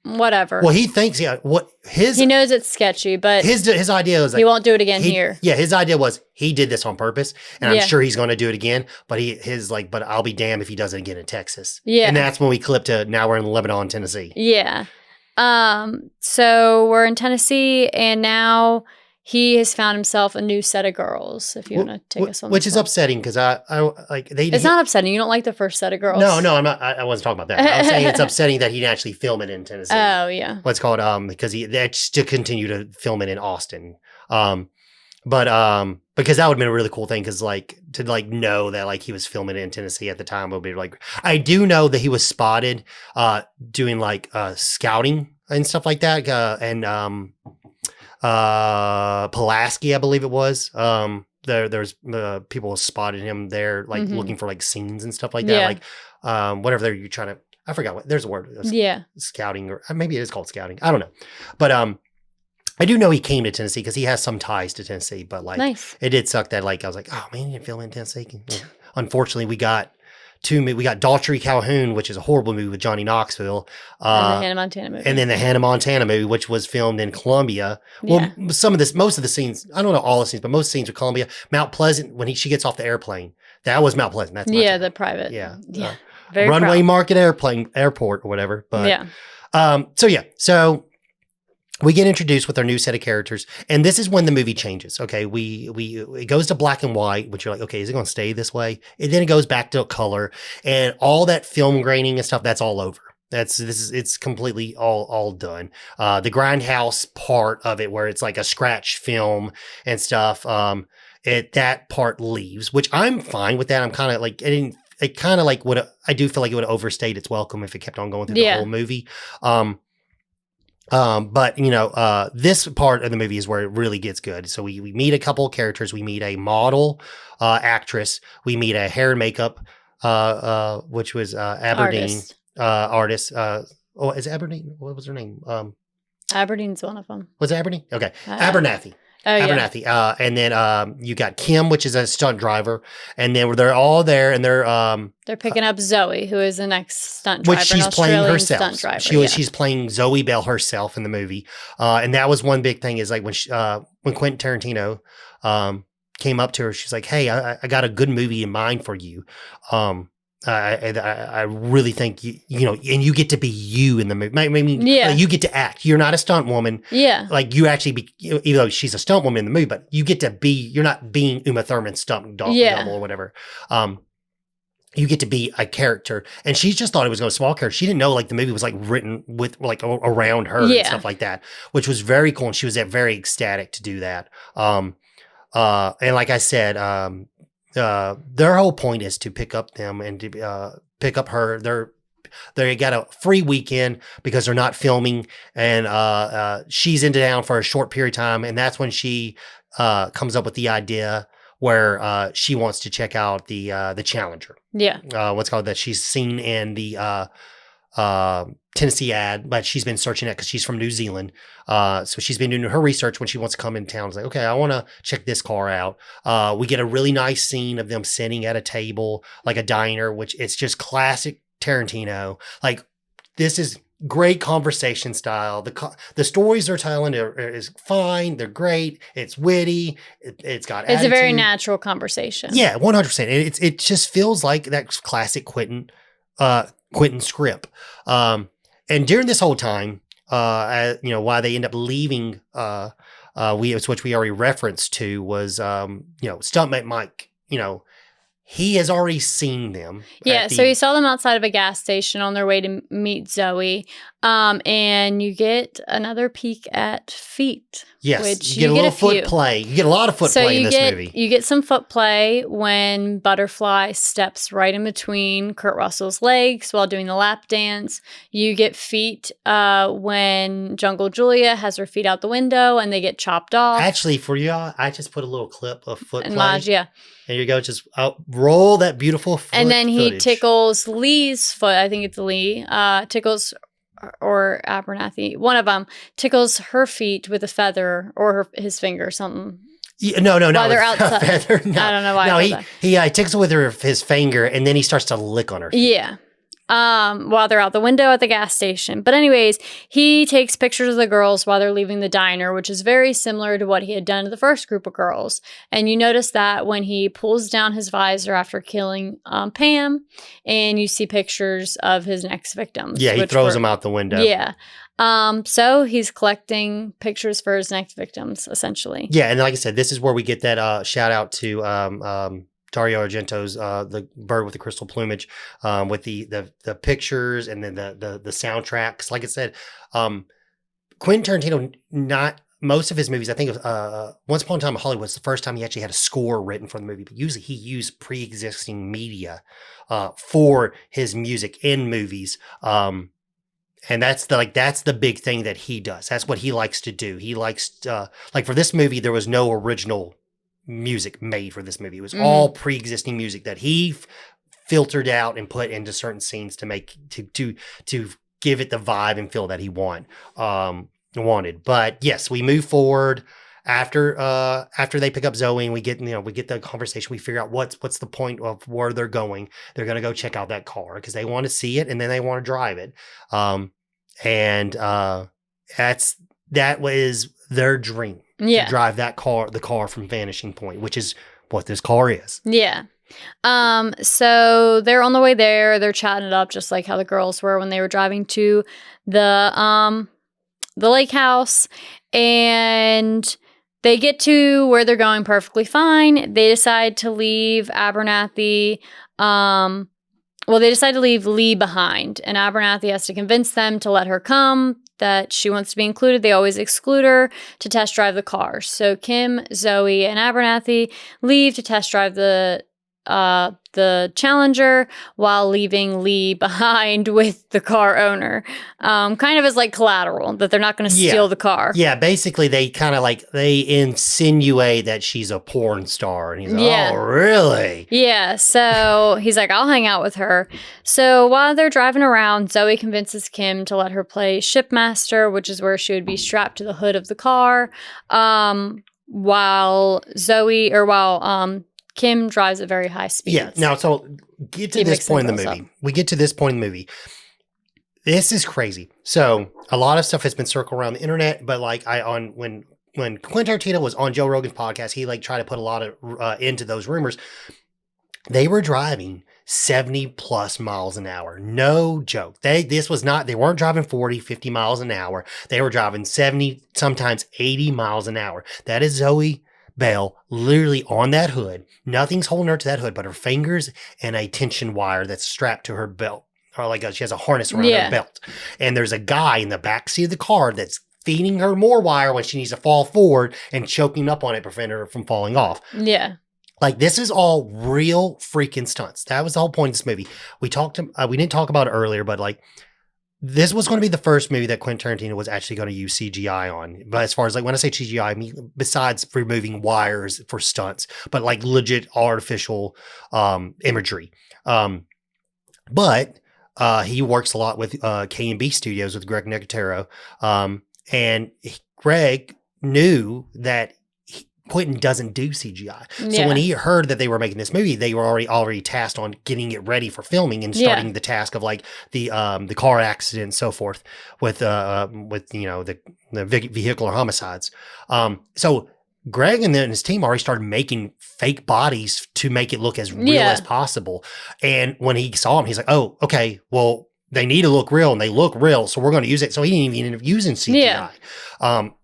whatever. Well, he thinks, he knows it's sketchy, but his idea was like, he won't do it again here. Yeah, his idea was he did this on purpose, and I'm sure he's going to do it again. But but I'll be damned if he does it again in Texas. Yeah, and that's when we clip to now we're in Lebanon, Tennessee. Yeah, so we're in Tennessee, and now he has found himself a new set of girls. If you want to take us on, which is upsetting because I like they. It's not upsetting. You don't like the first set of girls. No, I'm not. I wasn't talking about that. I was saying it's upsetting that he didn't actually film it in Tennessee. Oh yeah. What's called because they to continue to film it in Austin. Because that would have been a really cool thing because like to like know that like he was filming it in Tennessee at the time would be like. I do know that he was spotted doing like scouting and stuff like that Pulaski, I believe it was. There's people spotted him there, like looking for like scenes and stuff like that. Like, whatever you're trying to, I forgot what, there's a word. Scouting, or maybe it is called scouting. I don't know. But, I do know he came to Tennessee because he has some ties to Tennessee, but like, it did suck that like, I was like, oh man, you didn't film in Tennessee. Unfortunately, we got Daughtry Calhoun, which is a horrible movie with Johnny Knoxville. And the Hannah Montana movie. And then the Hannah Montana movie, which was filmed in Columbia. Well, most of the scenes, I don't know all the scenes, but most scenes are Columbia. Mount Pleasant, when she gets off the airplane, that was Mount Pleasant. That's the private. Yeah. Very Runway proud. Market Airport or whatever. But, So we get introduced with our new set of characters, and this is when the movie changes. Okay, it goes to black and white, which you're like, okay, is it going to stay this way? And then it goes back to color, and all that film graining and stuff, that's all over. It's completely all done. The grindhouse part of it, where it's like a scratch film and stuff, that part leaves, which I'm fine with that. I'm kind of like I do feel like it would have overstayed its welcome if it kept on going through the whole movie. But this part of the movie is where it really gets good. So we meet a couple of characters. We meet a model, actress. We meet a hair and makeup, which was, Aberdeen, artist. Is Aberdeen? What was her name? Aberdeen's one of them. Was it Aberdeen? Okay. Abernathy. Abernathy. Yeah. And then you got Kim, which is a stunt driver, and then they're all there, and they're picking up Zoe, who is the next stunt driver, which she's playing herself. Stunt driver, she's playing Zoe Bell herself in the movie, and that was one big thing is like when Quentin Tarantino came up to her, she's like, "Hey, I got a good movie in mind for you." I really think and you get to be you in the movie. I mean, Yeah. you get to act. You're not a stunt woman. Yeah. Like you actually even though she's a stunt woman in the movie, but you get to be. You're not being Uma Thurman's stunt double or whatever. You get to be a character, and she just thought it was going to be a small character. She didn't know like the movie was like written with like around her and stuff like that, which was very cool. And she was very ecstatic to do that. And like I said, their whole point is to pick up them and to pick up her. They got a free weekend because they're not filming, and she's in town for a short period of time, and that's when she comes up with the idea where she wants to check out the Challenger. Yeah. What's called that she's seen in the Tennessee ad, but she's been searching it because she's from New Zealand. So she's been doing her research when she wants to come in town. It's like, okay, I want to check this car out. We get a really nice scene of them sitting at a table, like a diner, which it's just classic Tarantino. Like this is great conversation style. The stories they're telling is fine. They're great. It's witty. It's got attitude. It's a very natural conversation. Yeah, 100%. It just feels like that classic Quentin script. And during this whole time, why they end up leaving, which we already referenced to was, Stuntman Mike, he has already seen them. Yeah, so he saw them outside of a gas station on their way to meet Zoe. And you get another peek at feet. Yes, which you get a little foot play. You get a lot of foot play in this movie. You get some foot play when Butterfly steps right in between Kurt Russell's legs while doing the lap dance. You get feet when Jungle Julia has her feet out the window and they get chopped off. Actually, for y'all, I just put a little clip of foot play. Maj, yeah. And you go, just roll that beautiful foot and then he footage. tickles Lee's foot. I think it's Lee. Tickles or Abernathy. One of them tickles her feet with a feather or his finger or something. Yeah, no. While they're outside. Feather, no. I don't know why. No, he tickles her with his finger and then he starts to lick on her feet. Yeah. While they're out the window at the gas station. But anyways, he takes pictures of the girls while they're leaving the diner, which is very similar to what he had done to the first group of girls. And you notice that when he pulls down his visor after killing Pam, and you see pictures of his next victims. Yeah, he throws them out the window. Yeah. So he's collecting pictures for his next victims, essentially. Yeah, and like I said, this is where we get that shout out to Dario Argento's The Bird with the Crystal Plumage, with the pictures and then the soundtracks. Like I said, Quentin Tarantino, not most of his movies, I think Once Upon a Time in Hollywood was the first time he actually had a score written for the movie, but usually he used pre-existing media for his music in movies. And that's the big thing that he does. That's what he likes to do. He likes like for this movie, there was no original music made for this movie. It was all pre-existing music that he filtered out and put into certain scenes to make to give it the vibe and feel that he wanted. But yes, we move forward after they pick up Zoe and we get the conversation. We figure out what's the point of where they're going. They're going to go check out that car because they want to see it and then they want to drive it. That was their dream. Yeah. To drive the car from Vanishing Point, which is what this car is. Yeah. So they're on the way there. They're chatting it up just like how the girls were when they were driving to the lake house. And they get to where they're going perfectly fine. They decide to leave Abernathy. They decide to leave Lee behind. And Abernathy has to convince them to let her come, that she wants to be included. They always exclude her to test drive the car. So Kim, Zoe, and Abernathy leave to test drive the Challenger while leaving Lee behind with the car owner. Kind of as like collateral, that they're not going to steal the car. Yeah, basically they kind of they insinuate that she's a porn star. And he's like, oh, really? Yeah, so he's like, I'll hang out with her. So while they're driving around, Zoe convinces Kim to let her play shipmaster, which is where she would be strapped to the hood of the car, while Kim drives at very high speeds. Yeah. Now, so get to this point in the movie. We get to this point in the movie. This is crazy. So a lot of stuff has been circled around the internet, but when Quentin Tarantino was on Joe Rogan's podcast, he tried to put a lot of into those rumors. They were driving 70 plus miles an hour. No joke. They weren't driving 40, 50 miles an hour. They were driving 70, sometimes 80 miles an hour. That is Zoe Bell literally on that hood. Nothing's holding her to that hood but her fingers and a tension wire that's strapped to her belt. Or she has a harness around her belt. And there's a guy in the back seat of the car that's feeding her more wire when she needs to fall forward and choking up on it, preventing her from falling off. Yeah. This is all real freaking stunts. That was the whole point of this movie. We didn't talk about it earlier, but this was going to be the first movie that Quentin Tarantino was actually going to use CGI on. But as far as when I say CGI, I mean besides removing wires for stunts, but legit artificial imagery. But he works a lot with K&B Studios with Greg Nicotero. And Greg knew that Quentin doesn't do CGI. So when he heard that they were making this movie, they were already tasked on getting it ready for filming and starting the task of the car accident and so forth with the vehicular homicides. So Greg and then his team already started making fake bodies to make it look as real as possible. And when he saw him, he's like, oh, okay, well, they need to look real and they look real, so we're going to use it. So he didn't even end up using CGI.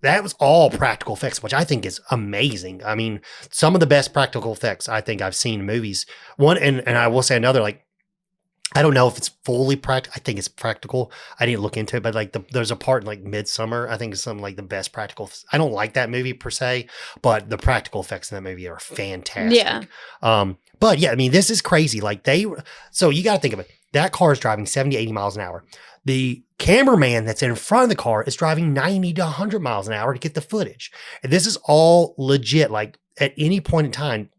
That was all practical effects, which I think is amazing. I mean, some of the best practical effects I think I've seen in movies. And I will say another, I don't know if it's fully practical. I think it's practical. I didn't look into it, but there's a part in Midsummer. I think it's some the best practical. I don't like that movie per se, but the practical effects in that movie are fantastic. Yeah. But yeah, I mean, this is crazy. So you got to think of it. That car is driving 70, 80 miles an hour. The cameraman that's in front of the car is driving 90 to 100 miles an hour to get the footage. And this is all legit. At any point in time,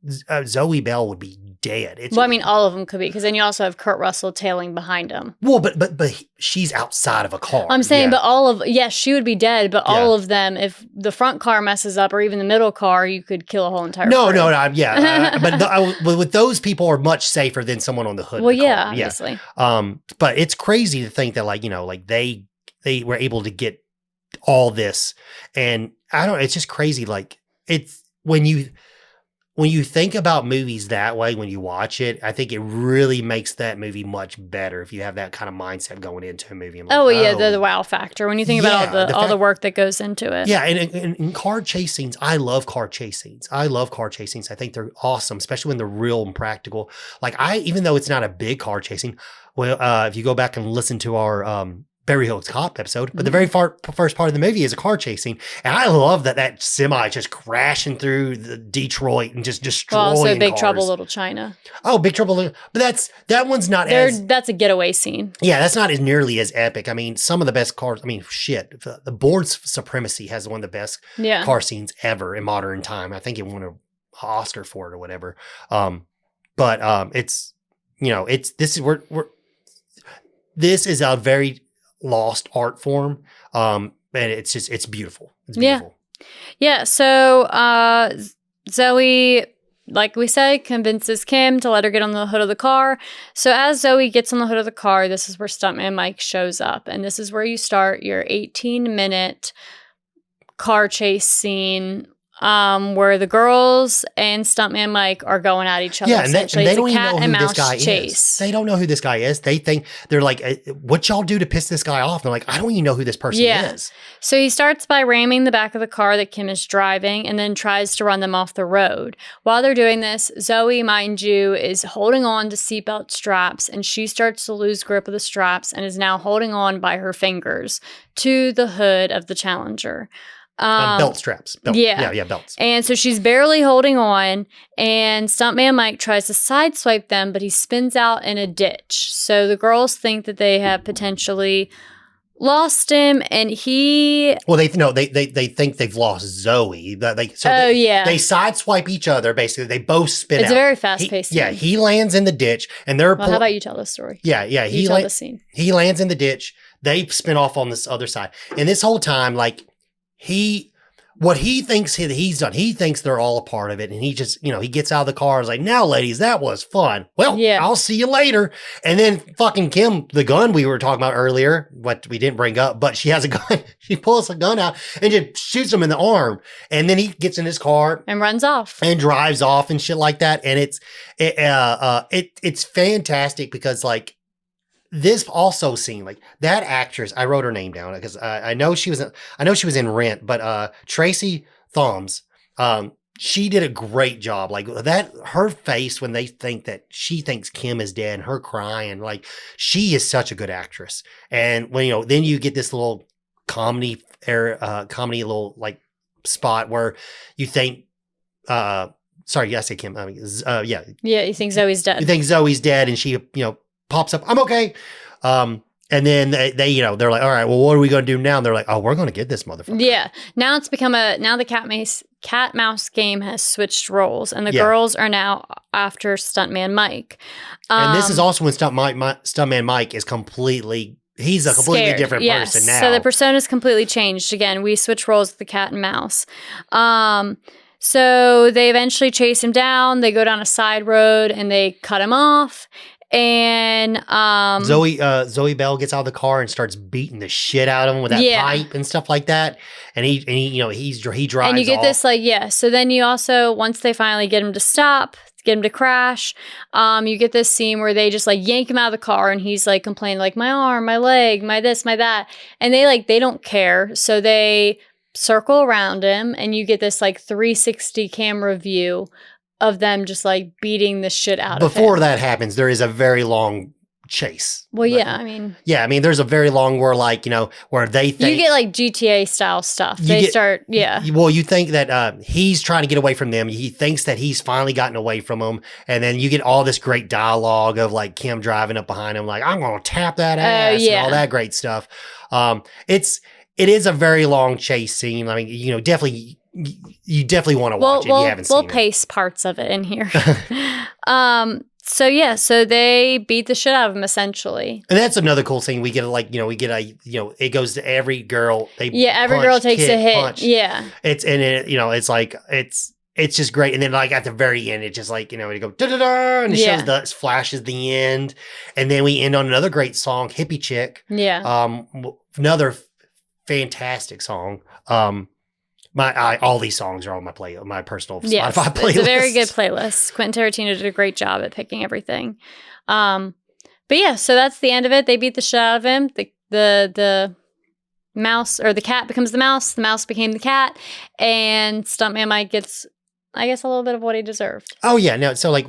Zoe Bell would be dead. All of them could be, because then you also have Kurt Russell tailing behind him. Well, but she's outside of a car. I'm saying, but she would be dead, but all of them, if the front car messes up or even the middle car, you could kill a whole entire crew. But with those people are much safer than someone on the hood. Well, yeah, obviously. But it's crazy to think that they were able to get all this, and it's just crazy. It's when you think about movies that way, when you watch it, I think it really makes that movie much better if you have that kind of mindset going into a movie. The wow factor. When you think about all the work that goes into it. Yeah, and car chase scenes, I love car chase scenes. I think they're awesome, especially when they're real and practical. Even though it's not a big car chasing, if you go back and listen to our Beverly Hills Cop episode, but the very first part of the movie is a car chasing, and I love that semi just crashing through the Detroit and just destroying also Big cars. Trouble Little China. Oh, Big Trouble Little, but that one's not that's a getaway scene. Yeah, that's not as nearly as epic. I mean, some of the best cars. I mean, shit, the Board's Supremacy has one of the best car scenes ever in modern time. I think it won an Oscar for it or whatever. It's this is a very lost art form, and it's beautiful. It's beautiful. Yeah. So Zoe, like we said, convinces Kim to let her get on the hood of the car. So as Zoe gets on the hood of the car, this is where Stuntman Mike shows up, and this is where you start your 18-minute car chase scene. Where the girls and Stuntman Mike are going at each other. Yeah, and they don't even know who this guy chase. is. They don't know who this guy is. They think, they're like, what y'all do to piss this guy off? And they're like, I don't even know who this person is. So he starts by ramming the back of the car that Kim is driving and then tries to run them off the road. While they're doing this, Zoe, mind you, is holding on to seatbelt straps, and she starts to lose grip of the straps and is now holding on by her fingers to the hood of the Challenger. Belt straps. Belts. And so she's barely holding on, and Stuntman Mike tries to sideswipe them, but he spins out in a ditch. So the girls think that they have potentially lost him, and he... Well, they think they've lost Zoe. They sideswipe each other, basically. They both spin out. It's a very fast-paced scene. Yeah, he lands in the ditch, and they're... Well, how about you tell the story? Yeah. You tell the scene. He lands in the ditch. They spin off on this other side. And this whole time, what he thinks he's done. He thinks they're all a part of it. And he just, he gets out of the car and is like, now, ladies, that was fun. Well, I'll see you later. And then fucking Kim, the gun we were talking about earlier, what we didn't bring up, but she has a gun. She pulls a gun out and just shoots him in the arm. And then he gets in his car and runs off and drives off and shit like that. And it's fantastic because like, this also scene, like that actress, I wrote her name down because I know she was in Rent, but Tracy Thoms, she did a great job. Like that, her face when they think that she thinks Kim is dead and her crying, like she is such a good actress. And when then you get this little comedy little like spot where you think, sorry, I say Kim. I mean, yeah, you think Zoe's dead. You think Zoe's dead, and she pops up, I'm okay. And then they they're like, all right, well, what are we going to do now? And they're like, oh, we're going to get this motherfucker. Yeah. Now it's become now the cat mouse game has switched roles, and the girls are now after Stuntman Mike. And this is also when Stuntman Mike is he's a completely scared. different person now. So the persona's completely changed. Again, we switch roles with the cat and mouse. So they eventually chase him down. They go down a side road and they cut him off. And Zoe Bell gets out of the car and starts beating the shit out of him with that pipe and stuff like that. And he drives. And you get off. this So then you also, once they finally get him to stop, get him to crash, you get this scene where they just like yank him out of the car and he's like complaining like my arm, my leg, my this, my that, and they don't care. So they circle around him and you get this like 360 camera view of them just like beating the shit out of him. Before that happens, there is a very long chase. Well, I mean, there's a very long where where they think you get like GTA style stuff. Well, you think that he's trying to get away from them. He thinks that he's finally gotten away from them, and then you get all this great dialogue of like Kim driving up behind him, like I'm gonna tap that ass and all that great stuff. It is a very long chase scene. I mean, definitely. You definitely want to watch it if you haven't seen it. We'll paste parts of it in here. So they beat the shit out of him essentially. And that's another cool thing. We get it goes to every girl. Every girl takes a hit. Punch. Yeah. It's just great. And then like at the very end, it just like, it go da-da-da and it flashes the end. And then we end on another great song, Hippie Chick. Yeah. Another fantastic song. All these songs are on my personal Spotify playlist. It's a very good playlist. Quentin Tarantino did a great job at picking everything. So that's the end of it. They beat the shit out of him. The mouse or the cat becomes the mouse became the cat, and Stuntman Mike gets, I guess, a little bit of what he deserved. Oh yeah, no. So like,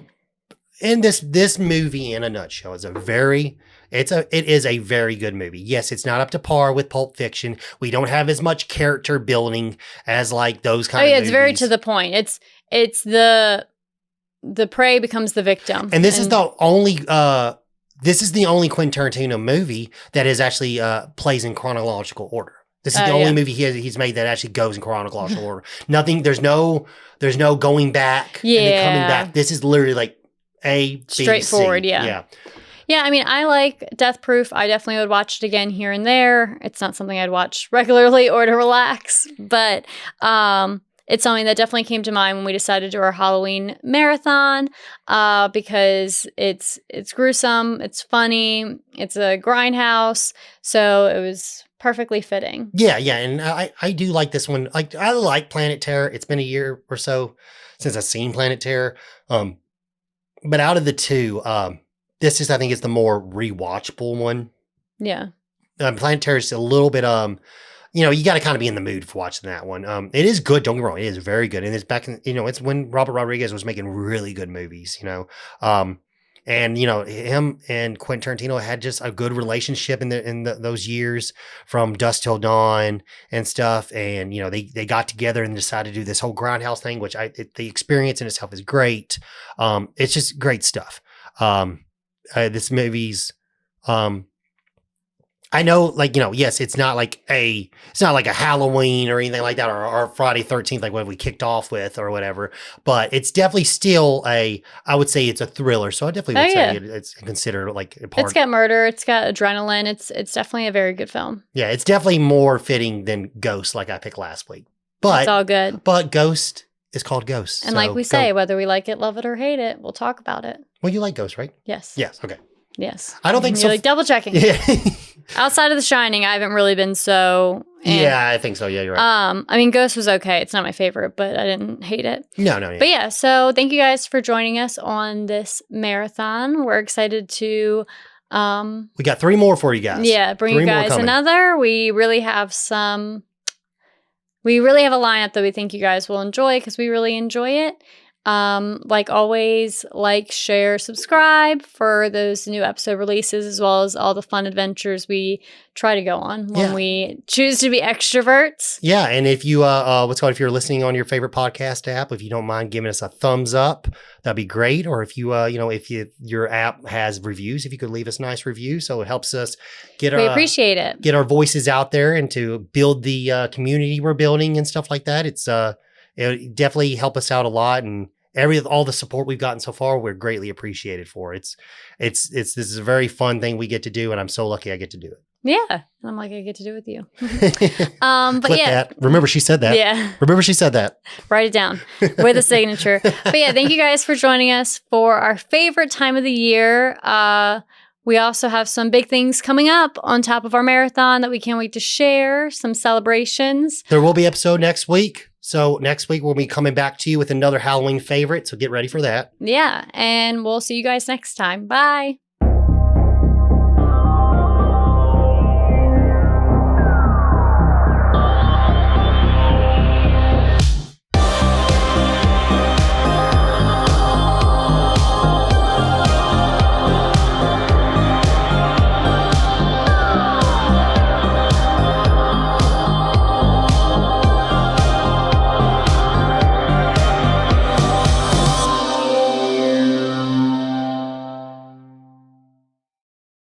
in this movie in a nutshell is it is a very good movie. Yes, it's not up to par with Pulp Fiction. We don't have as much character building as like those kind of movies. It's very to the point. It's the prey becomes the victim. And this is the only Quentin Tarantino movie that is actually plays in chronological order. This is the only movie he's made that actually goes in chronological order. Nothing. There's no going back and then coming back. This is literally like A, B, straightforward. C. Yeah. Yeah, I mean, I like Death Proof. I definitely would watch it again here and there. It's not something I'd watch regularly or to relax, but it's something that definitely came to mind when we decided to do our Halloween marathon because it's gruesome, it's funny, it's a grindhouse, so it was perfectly fitting. Yeah, and I do like this one. Like I like Planet Terror. It's been a year or so since I've seen Planet Terror, but out of the two, this is, I think, is the more rewatchable one. Yeah. Planet Terror is a little bit, you got to kind of be in the mood for watching that one. It is good. Don't get me wrong. It is very good. And it's back in, it's when Robert Rodriguez was making really good movies, and, him and Quentin Tarantino had just a good relationship in those years from Dusk Till Dawn and stuff. And, they got together and decided to do this whole Grindhouse thing, which the experience in itself is great. It's just great stuff. This movie's, I know, yes, it's not like a Halloween or anything like that, or Friday 13th, like what we kicked off with or whatever, but it's definitely still I would say it's a thriller. So I definitely would say it's considered like a part. It's got murder. It's got adrenaline. It's definitely a very good film. Yeah. It's definitely more fitting than Ghost, like I picked last week. But it's all good. But Ghost is called Ghost. And like we say, whether we like it, love it, or hate it, we'll talk about it. Well, you like Ghost, right? Yes. Yes. Okay. Yes. I don't think so. You're like double checking. Yeah. Outside of The Shining, I haven't really been so. Yeah, I think so. Yeah, you're right. I mean, Ghost was okay. It's not my favorite, but I didn't hate it. No. Yeah. But yeah, so thank you guys for joining us on this marathon. We're excited to. We got 3 more for you guys. Yeah, bring you guys another. We really have a lineup that we think you guys will enjoy because we really enjoy it. Like always, like, share, subscribe for those new episode releases, as well as all the fun adventures we try to go on when we choose to be extroverts. Yeah. And if you, if you're listening on your favorite podcast app, if you don't mind giving us a thumbs up, that'd be great. Or if you, your app has reviews, if you could leave us a nice review. So it helps us we appreciate it. Get our voices out there and to build the community we're building and stuff like that. It definitely help us out a lot, and all the support we've gotten so far, we're greatly appreciated for. This is a very fun thing we get to do, and I'm so lucky I get to do it. Yeah, I'm like, I get to do it with you. But Clip that. Remember, she said that. Yeah. Remember, she said that. Write it down with a signature. But yeah, thank you guys for joining us for our favorite time of the year. We also have some big things coming up on top of our marathon that we can't wait to share, some celebrations. There will be an episode next week. So next week we'll be coming back to you with another Halloween favorite. So get ready for that. Yeah. And we'll see you guys next time. Bye.